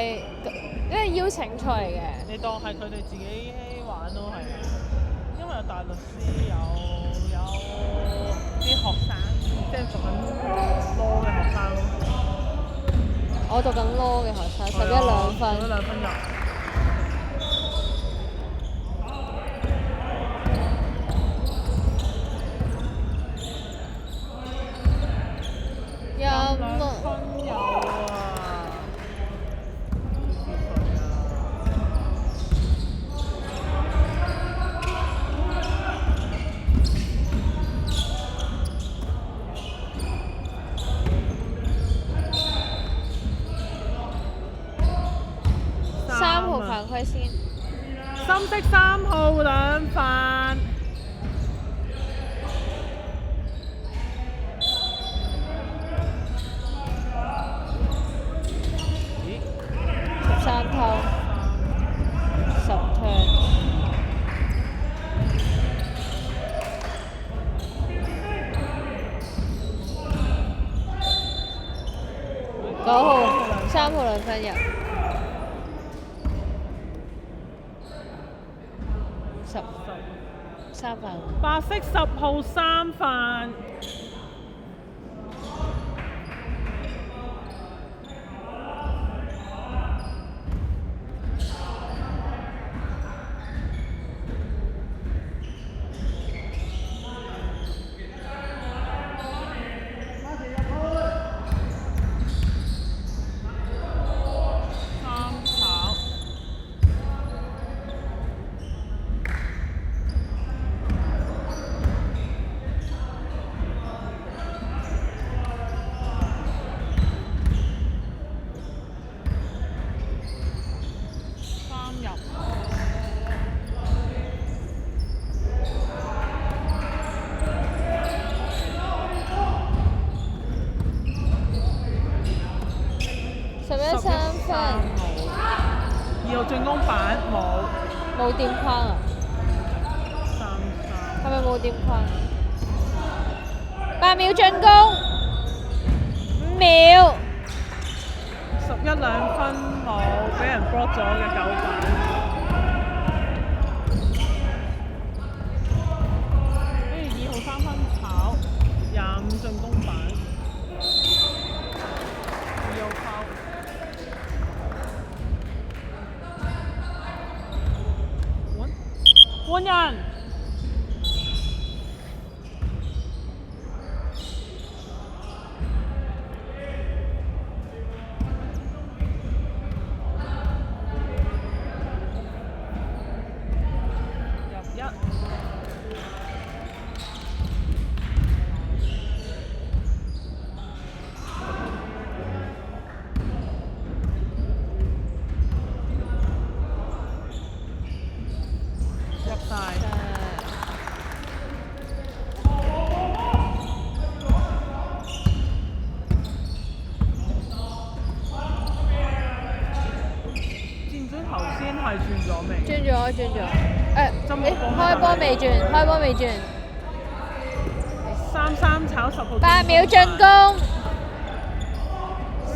係因為邀請賽嚟嘅。你當係佢哋自己玩咯，係啊。因為有大律師，有啲學生，即係讀緊 law 嘅學生咯。我讀緊 law 嘅學生，11兩分。11兩分入。2分有啊！3號犯規先。深色3號兩犯。13偷，10 turn。9號3號兩分入。3犯。白色10號3犯。11 3分。2號進攻板冇掂框啊？33。係咪冇掂框？8秒進攻，5秒。11兩分冇，俾人 block 咗嘅9板。跟住2號3分炒，25進攻板。2號拋。換人。入1。入晒。知唔知頭先係轉咗未？轉咗。開波未轉。33炒10號。8秒進攻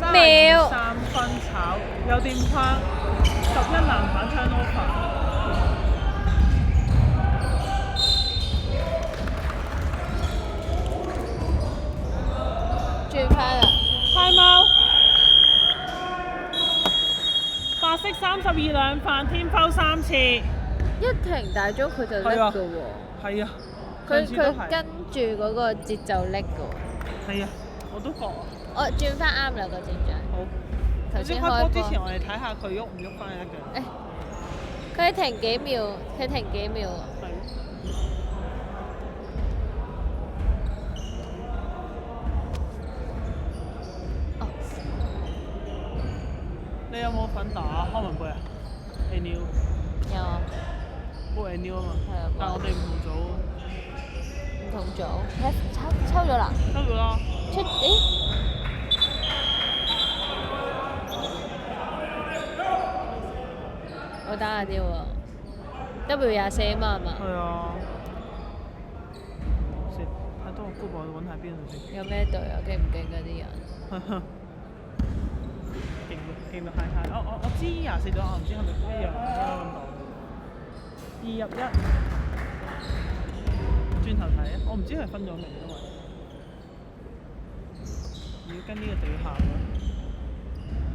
，5秒。3分炒，有掂框，11籃板 turnover。轉翻啦。Time out。白色32兩犯，天拋3次。一停大鐘佢就拎㗎喎。係啊。佢跟住嗰個節奏拎㗎喎。係啊，我都覺。我轉翻啱啦個戰長。好。頭先開波之前我哋睇下佢喐唔喐翻一腳。佢停幾秒？係。你有冇份打康文杯啊 ？Anil 有啊。報 Anil 啊嘛。係啊。但係我哋唔同組。唔同組。抽咗啦。抽咗啦。我打下啲喎。W24啊嘛係嘛？係啊。睇多個 group 我揾下邊度先。有咩隊啊？勁唔勁嗰啲人？勁到太太。我知24度，我唔知係咪一樣咁講。2入1，轉頭睇啊！我唔知佢分咗未，因為如果跟呢個就要喊啦，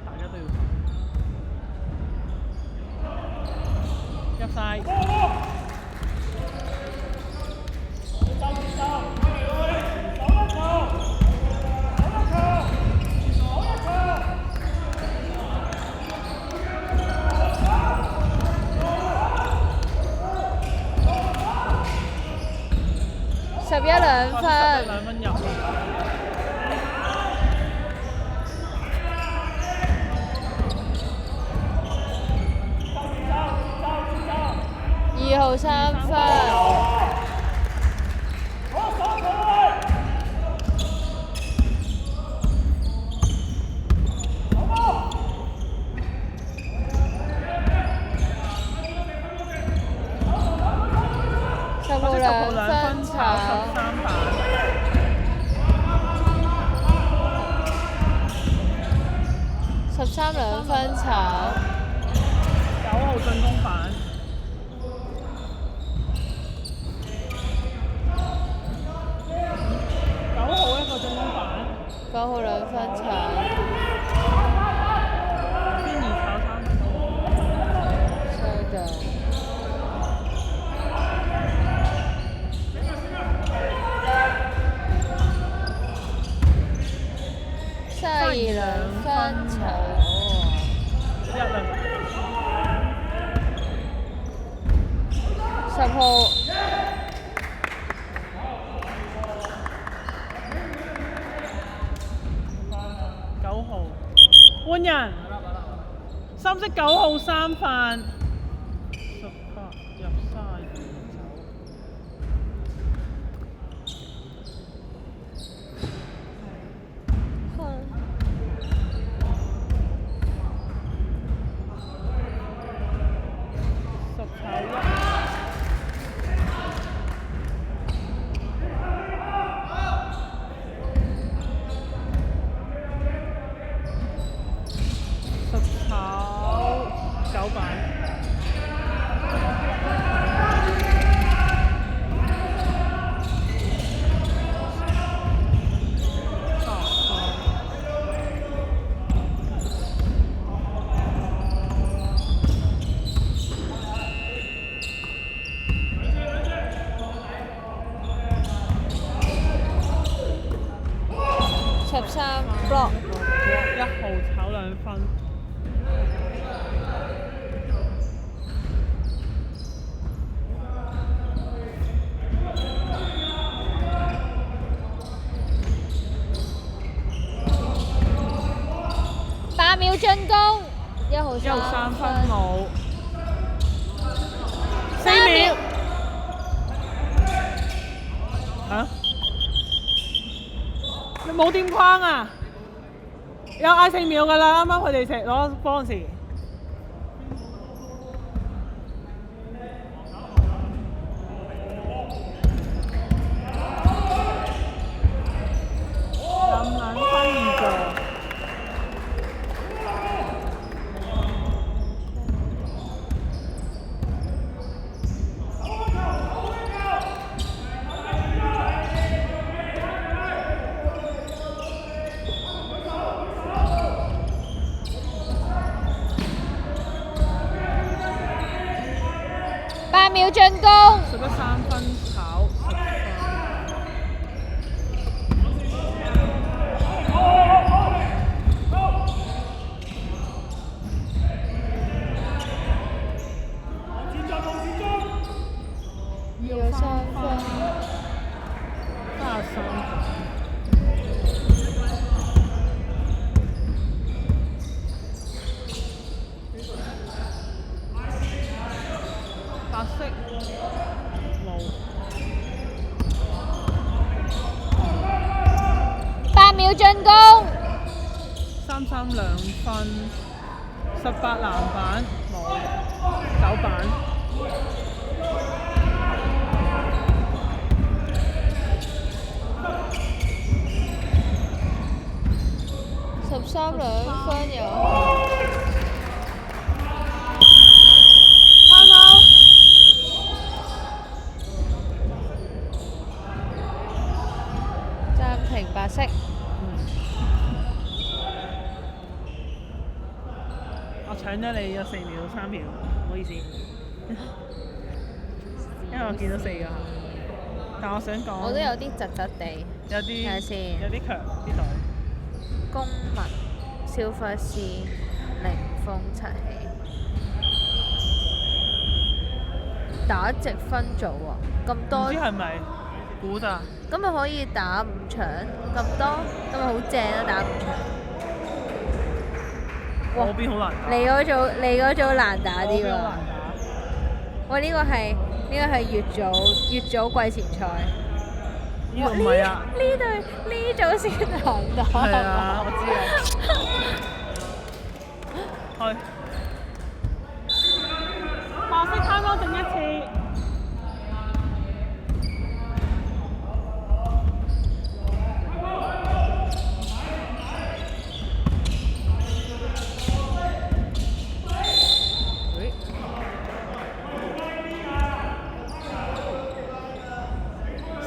大家都要喊。入晒。11-2分。2分入。2號3分。10號2分炒。13板。13 2分炒。9號進攻板。9號一個進攻板。9號2分炒。邊2炒3分。收到。32 2分炒。1啊。10號。9號。換人。3色9號3犯。18入32走。9板。13 block。1號炒2分。8秒進攻。1號3分冇。4 3秒。秒。嚇？你冇掂框啊？有嗌4秒㗎啦，啱啱佢哋食攞波嗰時。2分2個。8秒進攻。11 3分炒10分。2號3分。33分。白色冇。8秒進攻。33 2分。18籃板冇。9板。12 13兩分又翻貓，暫停白色。我搶咗你有4秒3秒，唔好意思，因為我見到4個，但我想講，我都有啲窒窒地。有啲睇下先有啲強啲隊。公民、消費師、凌風七喜，打直分組喎，咁唔多知係咪估咋？咁咪可以打5場咁多，咁咪好正啊！打5場。哇我邊好難打。你嗰組難打啲喎。我邊好難打。喂，呢個係乙組季前賽。呢個唔係啊。呢組先難打。係啊，我知啊。去。白色攤多整一次。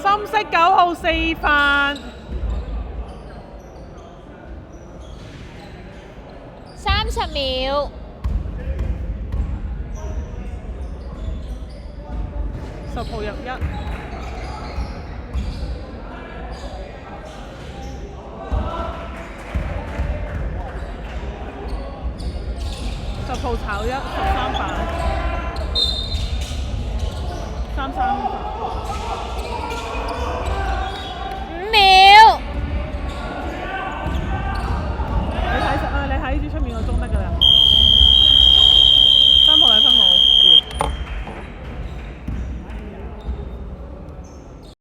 深色9號示範。30秒。10號入1。10號炒1，13板。33。5秒。你睇住出面個鐘得㗎啦。